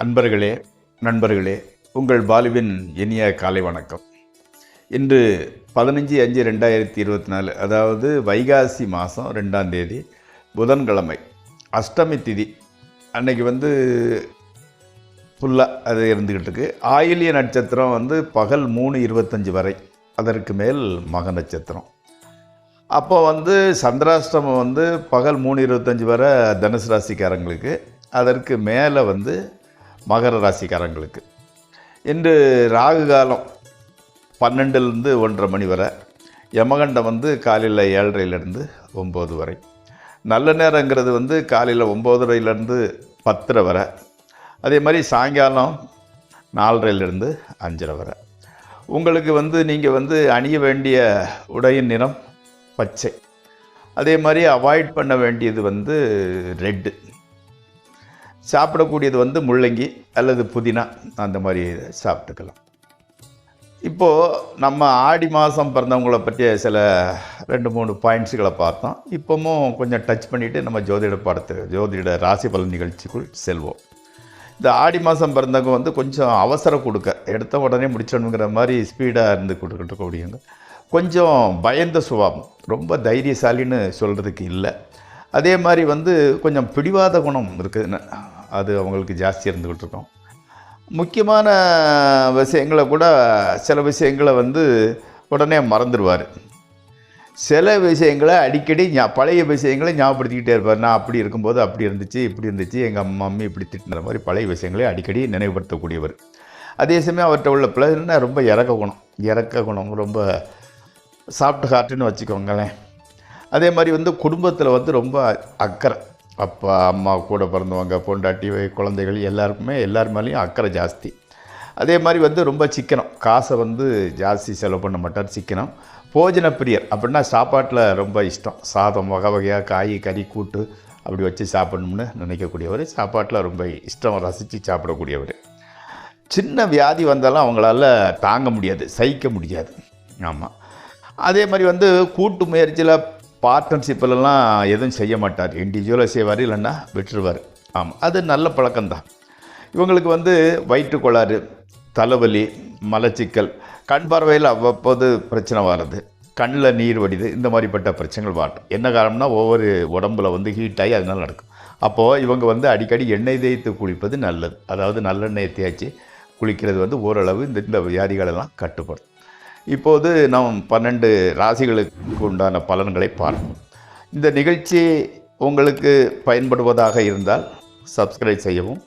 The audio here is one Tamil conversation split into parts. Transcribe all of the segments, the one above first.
அன்பர்களே, நண்பர்களே, உங்கள் பாலுவின் இனிய காலை வணக்கம். இன்று 15/5/2024, அதாவது வைகாசி மாதம் 2ஆம் தேதி, புதன்கிழமை, அஷ்டமி திதி. அன்னைக்கு ஃபுல்லாக அது இருந்துக்கிட்டு இருக்கு. ஆயில்ய நட்சத்திரம் பகல் 3:25 வரை, அதற்கு மேல் மக நட்சத்திரம். அப்போ சந்திராஷ்டமம் பகல் 3:25 வரை தனுசு ராசிக்காரங்களுக்கு, அதற்கு மேலே மகர ராசிக்காரங்களுக்கு. இன்று ராகு காலம் 12லேருந்து 1:30 மணி வரை, யமகண்டம் காலையில் 7:30லேருந்து 9 வரை, நல்ல நேரங்கிறது காலையில் 9:30லேருந்து 10:30 வரை, அதே மாதிரி சாயங்காலம் 4:30லேருந்து 5:30 வரை. உங்களுக்கு நீங்கள் அணிய வேண்டிய உடையின் நிறம் பச்சை. அதே மாதிரி அவாய்ட் பண்ண வேண்டியது ரெட்டு. சாப்பிடக்கூடியது முள்ளங்கி அல்லது புதினா, அந்த மாதிரி சாப்பிட்டுக்கலாம். இப்போது நம்ம ஆடி மாதம் பிறந்தவங்களை பற்றிய சில 2-3 பாயிண்ட்ஸுகளை பார்த்தோம். இப்போவும் கொஞ்சம் டச் பண்ணிவிட்டு நம்ம ஜோதிட ராசி பலன் நிகழ்ச்சிக்குள் செல்வோம். இந்த ஆடி மாதம் பிறந்தவங்க கொஞ்சம் அவசரம் கொடுக்க, எடுத்த உடனே முடிச்சணுங்கிற மாதிரி ஸ்பீடாக இருந்து கொடுக்கக்கூடியவங்க. கொஞ்சம் பயந்த சுபாவம், ரொம்ப தைரியசாலின்னு சொல்கிறதுக்கு இல்லை. அதே மாதிரி கொஞ்சம் பிடிவாத குணம் இருக்குது, அது அவங்களுக்கு ஜாஸ்தி இருந்துக்கிட்டு இருக்கோம். முக்கியமான விஷயங்களை கூட, சில விஷயங்களை உடனே மறந்துடுவார். சில விஷயங்களை அடிக்கடி பழைய விஷயங்களை ஞாபகப்படுத்திக்கிட்டே இருப்பார். நான் அப்படி இருக்கும்போது அப்படி இருந்துச்சு, இப்படி இருந்துச்சு, எங்கள் மம்மி இப்படி திட்டுற மாதிரி பழைய விஷயங்களை அடிக்கடி நினைவுபடுத்தக்கூடியவர். அதே சமயம் அவர்கிட்ட உள்ள பிள்ளைன்னா ரொம்ப இறக்க குணம், ரொம்ப சாஃப்ட் ஹார்ட்டுன்னு வச்சுக்கோங்களேன். அதே மாதிரி குடும்பத்தில் ரொம்ப அக்கறை, அப்பா அம்மா கூட பிறந்தவங்க, பொண்டாட்டி, குழந்தைகள், எல்லார் மேலேயும் அக்கறை ஜாஸ்தி. அதே மாதிரி ரொம்ப சிக்கனம், காசை ஜாஸ்தி செலவு பண்ண மாட்டார், சிக்கனம். போஜன பிரியர், அப்படின்னா சாப்பாட்டில் ரொம்ப இஷ்டம். சாதம் வகை வகையாக, காய் கறி கூட்டு அப்படி வச்சு சாப்பிடணும்னு நினைக்கக்கூடியவர். சாப்பாட்டில் ரொம்ப இஷ்டம், ரசித்து சாப்பிடக்கூடியவர். சின்ன வியாதி வந்தாலும் அவங்களால தாங்க முடியாது, சகிக்க முடியாது. ஆமாம். அதே மாதிரி கூட்டு முயற்சியில், பார்ட்னர்ஷிப்பிலலாம் எதுவும் செய்ய மாட்டார். இண்டிவிஜுவலாக செய்வார், இல்லைன்னா விட்டுருவார். ஆமாம், அது நல்ல பழக்கம்தான். இவங்களுக்கு வயிற்று கோளாறு, தலைவலி, மலச்சிக்கல், கண் பார்வையில் அவ்வப்போது பிரச்சனை வர்றது, கண்ணில் நீர் வடிது, இந்த மாதிரிப்பட்ட பிரச்சனைகள் வாட்டும். என்ன காரணம்னா, ஒவ்வொரு உடம்பில் ஹீட் ஆகி அதனால் நடக்கும். அப்போது இவங்க அடிக்கடி எண்ணெய் தேய்த்து குளிப்பது நல்லது. அதாவது நல்லெண்ணெயை தேய்ச்சி குளிக்கிறது ஓரளவு இந்த வியாதிகளெல்லாம் கட்டுப்படும். இப்போது நாம் 12 ராசிகளுக்கு உண்டான பலன்களை பார்ப்போம். இந்த நிகழ்ச்சி உங்களுக்கு பயன்படுவதாக இருந்தால் சப்ஸ்கிரைப் செய்யவும்,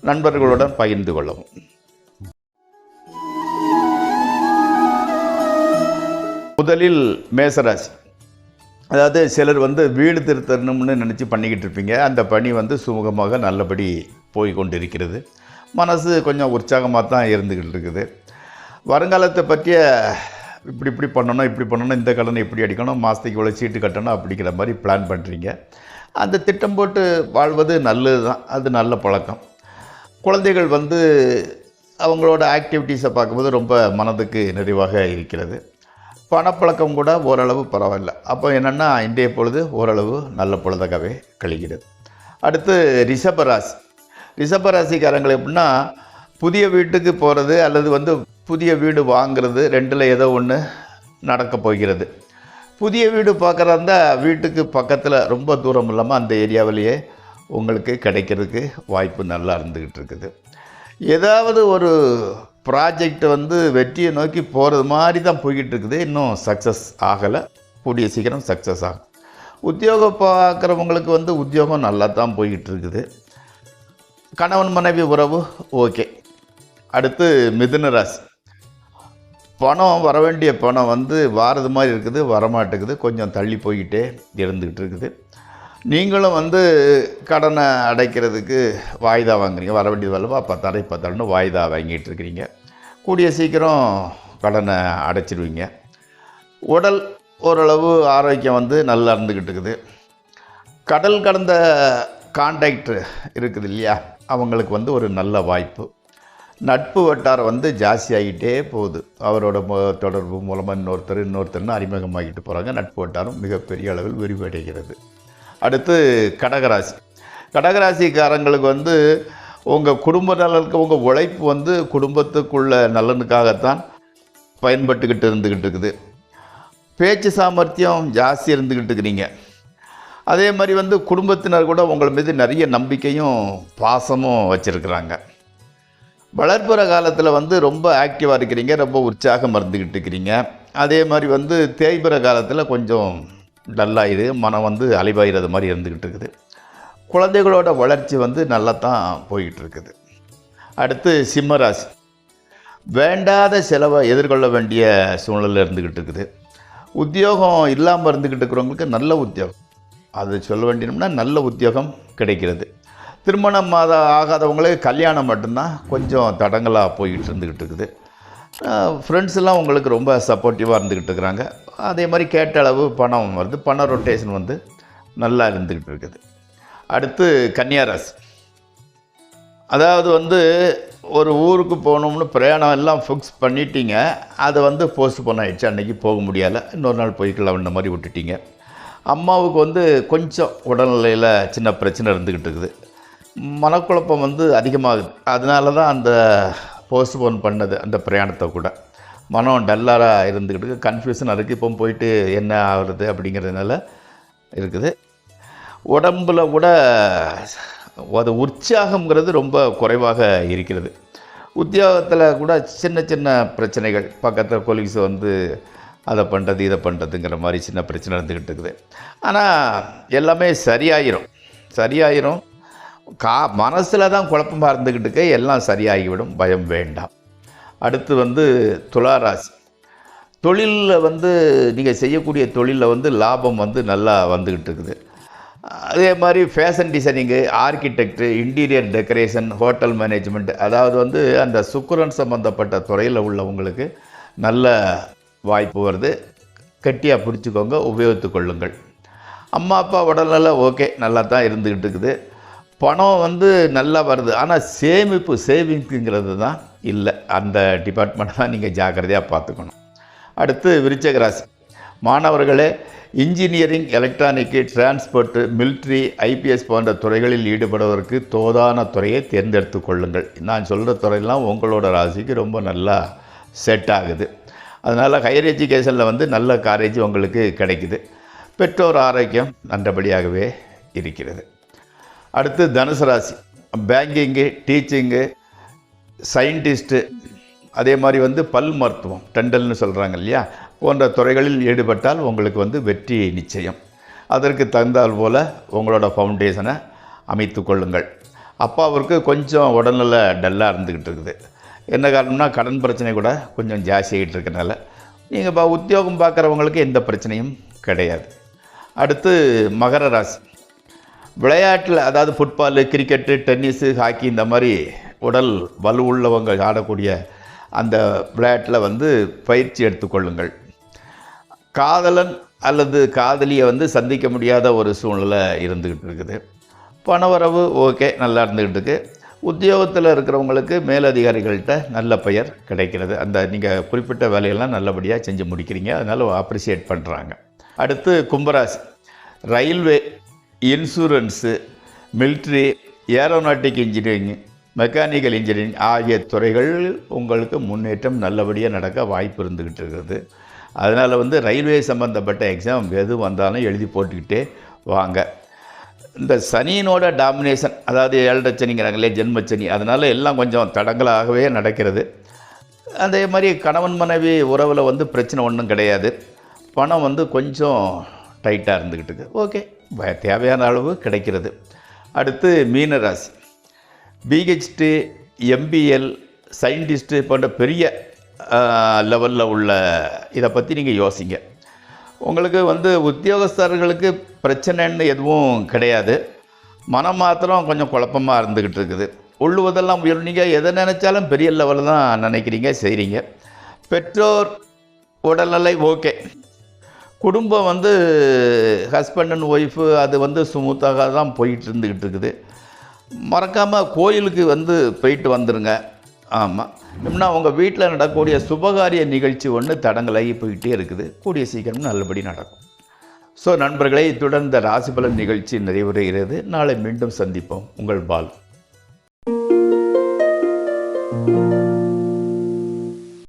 நண்பர்களுடன் பகிர்ந்து கொள்ளவும். முதலில் மேசராசி. அதாவது சிலர் வீடு திருத்தணும்னு நினச்சி பண்ணிக்கிட்டு இருப்பீங்க. அந்த பணி சுமூகமாக நல்லபடி போய் கொண்டிருக்கிறது. மனசு கொஞ்சம் உற்சாகமாக தான் இருந்துக்கிட்டு இருக்குது. வருங்காலத்தை பற்றிய இப்படி பண்ணணும், இப்படி பண்ணணும், இந்த கடனை இப்படி அடிக்கணும், மாதத்துக்கு இவ்வளோ சீட்டு கட்டணும், அப்படிங்கிற மாதிரி பிளான் பண்ணுறீங்க. அந்த திட்டம் போட்டு வாழ்வது நல்லது தான், அது நல்ல பழக்கம். குழந்தைகள் அவங்களோட ஆக்டிவிட்டீஸை பார்க்கும்போது ரொம்ப மனதுக்கு நிறைவாக இருக்கிறது. பணப்பழக்கம் கூட ஓரளவு பரவாயில்ல. அப்போ என்னென்னா, இன்றைய பொழுது ஓரளவு நல்ல பொழுதாகவே கழிகிறது. அடுத்து ரிஷபராசி. ரிஷபராசிக்காரங்கள் எப்படின்னா, புதிய வீட்டுக்கு போகிறது அல்லது புதிய வீடு வாங்கிறது, 2ல் ஏதோ ஒன்று நடக்க போகிறது. புதிய வீடு பார்க்குறதா இருந்தால் வீட்டுக்கு பக்கத்தில், ரொம்ப தூரம் இல்லாமல் அந்த ஏரியாவிலேயே உங்களுக்கு கிடைக்கிறதுக்கு வாய்ப்பு நல்லா இருந்துக்கிட்டு இருக்குது. ஏதாவது ஒரு ப்ராஜெக்ட் வெற்றியை நோக்கி போகிறது மாதிரி தான் போய்கிட்டு இருக்குது. இன்னும் சக்ஸஸ் ஆகலை, கூடிய சீக்கிரம் சக்ஸஸ் ஆகும். உத்தியோகம் பார்க்குறவங்களுக்கு உத்தியோகம் நல்லா தான் போய்கிட்டு இருக்குது. கணவன் மனைவி உறவு ஓகே. அடுத்து மிதுன ராசி. பணம், வர வேண்டிய பணம் வாரது மாதிரி இருக்குது, வரமாட்டேங்குது, கொஞ்சம் தள்ளி போய்கிட்டே இருந்துக்கிட்டு இருக்குது. நீங்களும் கடனை அடைக்கிறதுக்கு வாய்தா வாங்குறீங்க. வர வேண்டியது வரலவா 10,000 வாய்தா வாங்கிட்டு இருக்கிறீங்க. கூடிய சீக்கிரம் கடனை அடைச்சிடுவீங்க. உடல் ஓரளவு ஆரோக்கியம் நல்லா இருந்துக்கிட்டு இருக்குது. கடல் கடந்த கான்டாக்ட் இருக்குது இல்லையா, அவங்களுக்கு ஒரு நல்ல வாய்ப்பு. நட்பு வட்டாரம் ஜாஸ்தியாகிட்டே போகுது. அவரோட தொடர்பு மூலமாக இன்னொருத்தர்னு அறிமுகமாகிட்டு போகிறாங்க. நட்பு வட்டாரம் மிகப்பெரிய அளவில் விரிவடைகிறது. அடுத்து கடகராசி. கடகராசிக்காரங்களுக்கு உங்கள் குடும்ப நலனுக்கு உங்கள் உழைப்பு வந்து குடும்பத்துக்குள்ள நலனுக்காகத்தான் பயன்பட்டுக்கிட்டு இருந்துக்கிட்டு இருக்குது. பேச்சு சாமர்த்தியம் ஜாஸ்தி இருந்துக்கிட்டு இருக்கிறீங்க. அதே மாதிரி வந்து குடும்பத்தினர் கூட உங்கள் மீது நிறைய நம்பிக்கையும் பாசமும் வச்சுருக்குறாங்க. வளர்ப்புற காலத்தில் வந்து ரொம்ப ஆக்டிவாக இருக்கிறீங்க, ரொம்ப உற்சாகம் இருந்துக்கிட்டு இருக்கிறீங்க. அதே மாதிரி வந்து தேய்பிற காலத்தில் கொஞ்சம் டல்லாகிது, மனம் வந்து அலைபாயிறது மாதிரி இருந்துக்கிட்டு இருக்குது. குழந்தைகளோட வளர்ச்சி வந்து நல்லா தான் போய்கிட்டு இருக்குது. அடுத்து சிம்மராசி. வேண்டாத செலவை எதிர்கொள்ள வேண்டிய சூழ்நிலை இருந்துக்கிட்டு இருக்குது. உத்தியோகம் இல்லாமல் இருந்துக்கிட்டு இருக்கிறவங்களுக்கு நல்ல உத்தியோகம், அது சொல்ல வேண்டியோம்னா நல்ல உத்தியோகம் கிடைக்கிறது. திருமணம் ஆகாதவங்களுக்கு கல்யாணம் மட்டும்தான் கொஞ்சம் தடங்களாக போய்கிட்டு இருந்துக்கிட்டு இருக்குது. ஃப்ரெண்ட்ஸ்லாம் உங்களுக்கு ரொம்ப சப்போர்ட்டிவாக இருந்துக்கிட்டு இருக்கிறாங்க. அதே மாதிரி கேட்ட அளவு பணம் வருது, பண ரொட்டேஷன் வந்து நல்லா இருந்துக்கிட்டு இருக்குது. அடுத்து கன்னியாராசி. அதாவது வந்து ஒரு ஊருக்கு போகணும்னு பிரயாணம் எல்லாம் ஃபிக்ஸ் பண்ணிட்டீங்க, அதை வந்து போஸ்ட்போன் ஆகிடுச்சு, அன்றைக்கி போக முடியலை, இன்னொரு நாள் போய்க்கலாம் இந்த மாதிரி விட்டுட்டீங்க. அம்மாவுக்கு வந்து கொஞ்சம் உடல்நிலையில் சின்ன பிரச்சனை இருந்துக்கிட்டு இருக்குது. மனக்குழப்பம் வந்து அதிகமாகுது. அதனால தான் அந்த போஸ்ட்போன் பண்ணது அந்த பிரயாணத்தை கூட. மனம் டல்லாராக இருந்துக்கிட்டு கன்ஃபியூஷனாக இருக்குது. இப்போ போயிட்டு என்ன ஆகுறது அப்படிங்கிறதுனால இருக்குது. உடம்பில் கூட அது உற்சாகங்கிறது ரொம்ப குறைவாக இருக்கிறது. உத்தியோகத்தில் கூட சின்ன சின்ன பிரச்சனைகள், பக்கத்தில் கொலீக்ஸ் வந்து அதை பண்ணுறது இதை பண்ணுறதுங்கிற மாதிரி சின்ன பிரச்சனை இருந்துக்கிட்டு இருக்குது. ஆனால் எல்லாமே சரியாயிரும். மனசில் தான் குழப்பமாக இருந்துக்கிட்டு எல்லாம் சரியாகிவிடும், பயம் வேண்டாம். அடுத்து வந்து துளாராசி. தொழிலில் வந்து நீங்கள் செய்யக்கூடிய தொழிலில் வந்து லாபம் வந்து நல்லா வந்துக்கிட்டு இருக்குது. அதே மாதிரி fashion designing, architect, interior decoration, hotel management, அதாவது வந்து அந்த சுக்கிரன் சம்மந்தப்பட்ட துறையில் உள்ளவங்களுக்கு நல்ல வாய்ப்பு வருது. கட்டியாக பிடிச்சிக்கோங்க, உபயோகித்து கொள்ளுங்கள். அம்மா அப்பா உடல்நல ஓகே, நல்லா தான் இருந்துக்கிட்டு இருக்குது. பணம் வந்து நல்லா வருது, ஆனால் சேவிங்ஸுங்கிறது தான் இல்லை. அந்த டிபார்ட்மெண்ட் தான் நீங்கள் ஜாக்கிரதையாக பார்த்துக்கணும். அடுத்து விருச்சிக ராசி. மாணவர்களே, engineering, electronic, transport, military, IPS போன்ற துறைகளில் ஈடுபடுவதற்கு தோதான துறையை தேர்ந்தெடுத்து கொள்ளுங்கள். நான் சொல்கிற துறையெல்லாம் உங்களோட ராசிக்கு ரொம்ப நல்லா செட் ஆகுது. அதனால் ஹையர் எஜுகேஷனில் வந்து நல்ல காலேஜ் உங்களுக்கு கிடைக்குது. பெற்றோர் ஆரோக்கியம் நல்லபடியாகவே இருக்கிறது. அடுத்து தனுசு ராசி. பேங்கிங்கு, டீச்சிங்கு, சயின்டிஸ்ட்டு, அதே மாதிரி வந்து பல் மருத்துவம், டெண்டல்னு சொல்கிறாங்க இல்லையா, போன்ற துறைகளில் ஈடுபட்டால் உங்களுக்கு வந்து வெற்றி நிச்சயம். அதற்கு தகுந்தால் போல் உங்களோட ஃபவுண்டேஷனை அமைத்து கொள்ளுங்கள். அப்பாவிற்கு கொஞ்சம் உடல்நல டல்லாக இருந்துக்கிட்டு இருக்குது. என்ன காரணம்னா கடன் பிரச்சனை கூட கொஞ்சம் ஜாஸ்தியாகிட்டு இருக்கிறனால. நீங்கள் உத்தியோகம் பார்க்குறவங்களுக்கு எந்த பிரச்சனையும் கிடையாது. அடுத்து மகர ராசி. விளையாட்டில், அதாவது ஃபுட்பாலு, கிரிக்கெட்டு, டென்னிஸு, ஹாக்கி, இந்த மாதிரி உடல் வலு உள்ளவங்க ஆடக்கூடிய அந்த விளையாட்டில் வந்து பயிற்சி எடுத்துக்கொள்ளுங்கள். காதலன் அல்லது காதலியை வந்து சந்திக்க முடியாத ஒரு சூழ்நிலை இருந்துக்கிட்டு இருக்குது. பணவரவு ஓகே, நல்லா இருந்துக்கிட்டு இருக்குது. உத்தியோகத்தில் இருக்கிறவங்களுக்கு மேலதிகாரிகள்கிட்ட நல்ல பெயர் கிடைக்கிறது. அந்த நீங்கள் குறிப்பிட்ட வேலையெல்லாம் நல்லபடியாக செஞ்சு முடிக்கிறீங்க, அதனால் அப்ரிஷியேட் பண்ணுறாங்க. அடுத்து கும்பராசி. Railway, insurance, military, aeronautic engineering, mechanical engineering ஆகிய துறைகள் உங்களுக்கு முன்னேற்றம் நல்லபடியாக நடக்க வாய்ப்பு இருந்துக்கிட்டு இருக்குது. அதனால் வந்து ரயில்வே சம்மந்தப்பட்ட எக்ஸாம் எது வந்தாலும் எழுதி போட்டுக்கிட்டே வாங்க. இந்த சனியினோட டாமினேஷன், அதாவது 7 சனிங்கிறாங்களே, ஜென்மச்சனி, அதனால் எல்லாம் கொஞ்சம் தடங்களாகவே நடக்கிறது. அதே மாதிரி கணவன் மனைவி உறவில் வந்து பிரச்சனை ஒன்றும் கிடையாது. பணம் வந்து கொஞ்சம் டைட்டாக இருந்துக்கிட்டு ஓகே, தேவையான அளவு கிடைக்கிறது. அடுத்து மீனராசி. பிஹெச்டி, எம்பிஎல், சயின்டிஸ்ட்டு போன்ற பெரிய லெவலில் உள்ள இதை பற்றி நீங்கள் யோசிங்க. உங்களுக்கு வந்து உத்தியோகஸ்தர்களுக்கு பிரச்சனைன்னு எதுவும் கிடையாது. மனம் மாத்திரம் கொஞ்சம் குழப்பமாக இருந்துக்கிட்டு இருக்குது. உள்ளுவதெல்லாம் நீங்கள் எதை நினச்சாலும் பெரிய லெவலில் தான் நினைக்கிறீங்க, செய்கிறீங்க. பெற்றோர் உடல்நிலை ஓகே. குடும்பம் வந்து ஹஸ்பண்ட் அண்ட் ஒய்ஃபு அது வந்து ஸ்மூத்தாக தான் போயிட்டு இருந்துக்கிட்டு இருக்குது. மறக்காமல் கோயிலுக்கு வந்து போயிட்டு வந்துடுங்க. ஆமாம், எப்படின்னா உங்கள் வீட்டில் நடக்கக்கூடிய சுபகாரிய நிகழ்ச்சி ஒன்று தடங்களாகி போயிட்டே இருக்குது. கூடிய சீக்கிரம் நல்லபடி நடக்கும். ஸோ நண்பர்களே, இத்துடன் இந்த ராசிபலன் நிகழ்ச்சி நிறைவுறுகிறது. நாளை மீண்டும் சந்திப்போம். உங்கள் பால்.